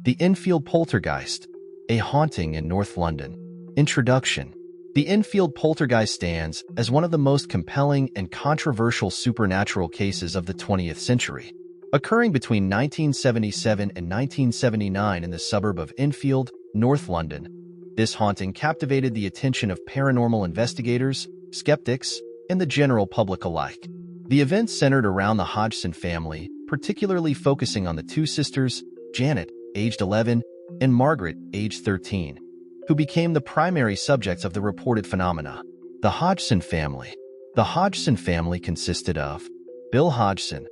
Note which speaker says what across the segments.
Speaker 1: The Enfield Poltergeist, a haunting in North London. Introduction. The Enfield Poltergeist stands as one of the most compelling and controversial supernatural cases of the 20th century. Occurring between 1977 and 1979 in the suburb of Enfield, North London, this haunting captivated the attention of paranormal investigators, skeptics, and the general public alike. The event centered around the Hodgson family, particularly focusing on the two sisters, Janet, aged 11, and Margaret, aged 13, who became the primary subjects of the reported phenomena. The Hodgson family. The Hodgson family consisted of Bill Hodgson,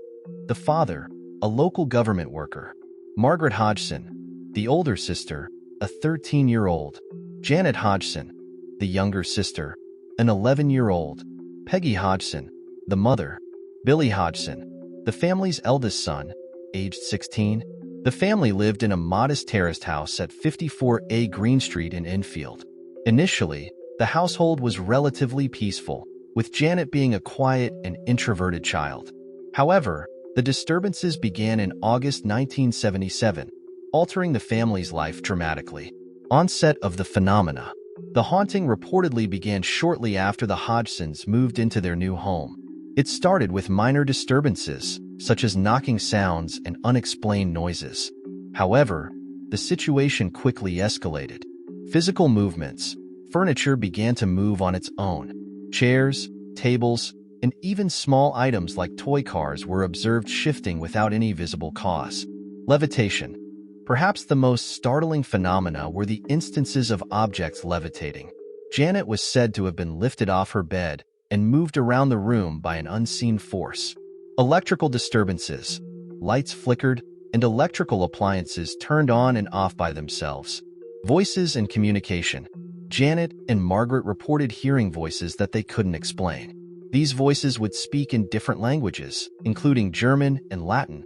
Speaker 1: the father, a local government worker; Margaret Hodgson, the older sister, a 13-year-old; Janet Hodgson, the younger sister, an 11-year-old; Peggy Hodgson, the mother; Billy Hodgson, the family's eldest son, aged 16. The family lived in a modest terraced house at 54A Green Street in Enfield. Initially, the household was relatively peaceful, with Janet being a quiet and introverted child. However, the disturbances began in August 1977, altering the family's life dramatically. Onset of the phenomena. The haunting reportedly began shortly after the Hodgsons moved into their new home. It started with minor disturbances, such as knocking sounds and unexplained noises. However, the situation quickly escalated. Physical movements. Furniture began to move on its own. Chairs, tables, and even small items like toy cars were observed shifting without any visible cause. Levitation. Perhaps the most startling phenomena were the instances of objects levitating. Janet was said to have been lifted off her bed and moved around the room by an unseen force. Electrical disturbances. Lights flickered, and electrical appliances turned on and off by themselves. Voices and communication. Janet and Margaret reported hearing voices that they couldn't explain. These voices would speak in different languages, including German and Latin,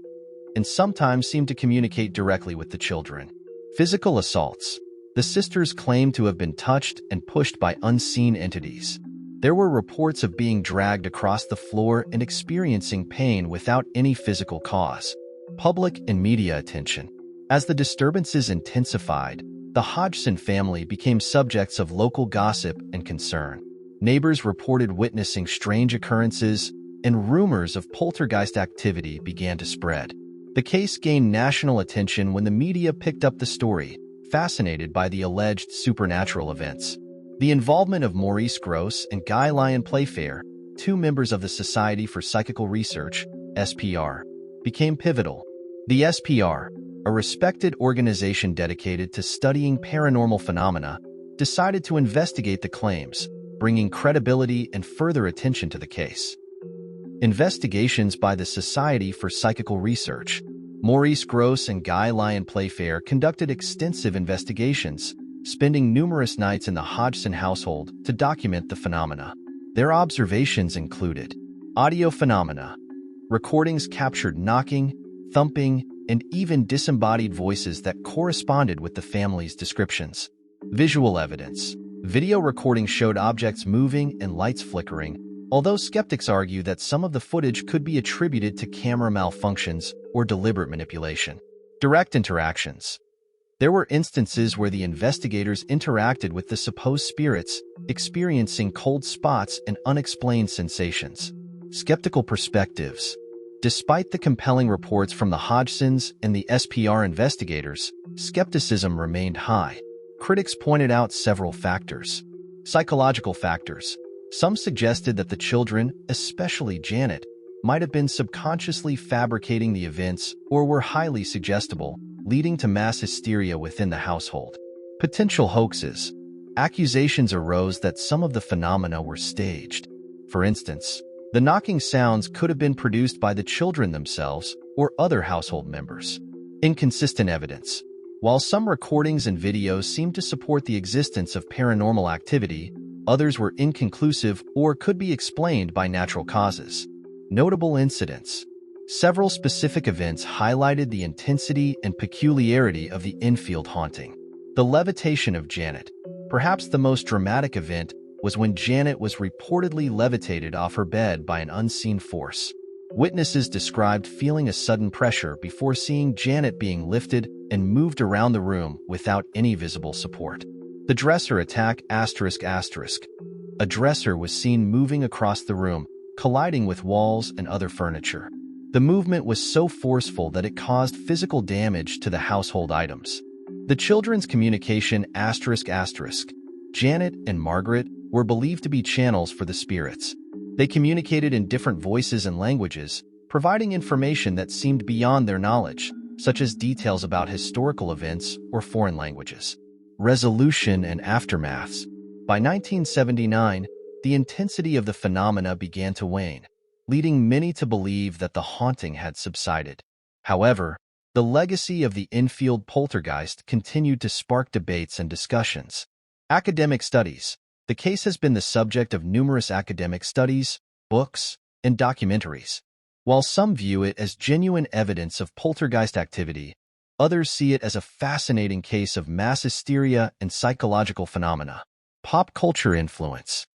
Speaker 1: and sometimes seemed to communicate directly with the children. Physical assaults. The sisters claimed to have been touched and pushed by unseen entities. There were reports of being dragged across the floor and experiencing pain without any physical cause. Public and media attention. As the disturbances intensified, the Hodgson family became subjects of local gossip and concern. Neighbors reported witnessing strange occurrences, and rumors of poltergeist activity began to spread. The case gained national attention when the media picked up the story, fascinated by the alleged supernatural events. The involvement of Maurice Grosse and Guy Lyon Playfair, two members of the Society for Psychical Research, SPR, became pivotal. The SPR, a respected organization dedicated to studying paranormal phenomena, decided to investigate the claims, bringing credibility and further attention to the case. Investigations by the Society for Psychical Research. Maurice Grosse and Guy Lyon Playfair conducted extensive investigations, spending numerous nights in the Hodgson household to document the phenomena. Their observations included audio phenomena. Recordings captured knocking, thumping, and even disembodied voices that corresponded with the family's descriptions. Visual evidence. Video recordings showed objects moving and lights flickering, although skeptics argue that some of the footage could be attributed to camera malfunctions or deliberate manipulation. Direct interactions. There were instances where the investigators interacted with the supposed spirits, experiencing cold spots and unexplained sensations. Skeptical perspectives. Despite the compelling reports from the Hodgsons and the SPR investigators, skepticism remained high. Critics pointed out several factors. Psychological factors. Some suggested that the children, especially Janet, might have been subconsciously fabricating the events or were highly suggestible, leading to mass hysteria within the household. Potential hoaxes. Accusations arose that some of the phenomena were staged. For instance, the knocking sounds could have been produced by the children themselves or other household members. Inconsistent evidence. While some recordings and videos seemed to support the existence of paranormal activity, others were inconclusive or could be explained by natural causes. Notable incidents. Several specific events highlighted the intensity and peculiarity of the Enfield haunting. The levitation of Janet. Perhaps the most dramatic event was when Janet was reportedly levitated off her bed by an unseen force. Witnesses described feeling a sudden pressure before seeing Janet being lifted and moved around the room without any visible support. The dresser attack ***. A dresser was seen moving across the room, colliding with walls and other furniture. The movement was so forceful that it caused physical damage to the household items. The children's communication ***. Janet and Margaret were believed to be channels for the spirits. They communicated in different voices and languages, providing information that seemed beyond their knowledge, such as details about historical events or foreign languages. Resolution and aftermaths. By 1979, the intensity of the phenomena began to wane, leading many to believe that the haunting had subsided. However, the legacy of the Enfield Poltergeist continued to spark debates and discussions. Academic studies. The case has been the subject of numerous academic studies, books, and documentaries. While some view it as genuine evidence of poltergeist activity, others see it as a fascinating case of mass hysteria and psychological phenomena. Pop culture influence.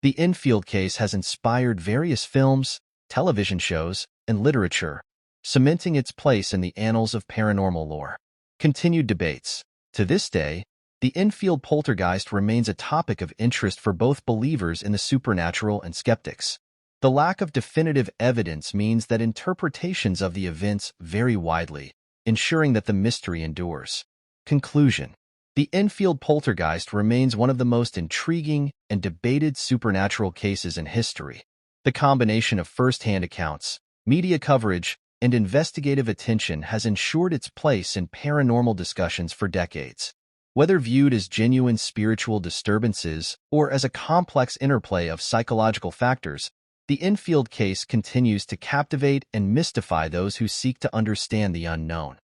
Speaker 1: The Enfield case has inspired various films, television shows, and literature, cementing its place in the annals of paranormal lore. Continued debates. To this day, the Enfield Poltergeist remains a topic of interest for both believers in the supernatural and skeptics. The lack of definitive evidence means that interpretations of the events vary widely, ensuring that the mystery endures. Conclusion. The Enfield Poltergeist remains one of the most intriguing and debated supernatural cases in history. The combination of first-hand accounts, media coverage, and investigative attention has ensured its place in paranormal discussions for decades. Whether viewed as genuine spiritual disturbances or as a complex interplay of psychological factors, the Enfield case continues to captivate and mystify those who seek to understand the unknown.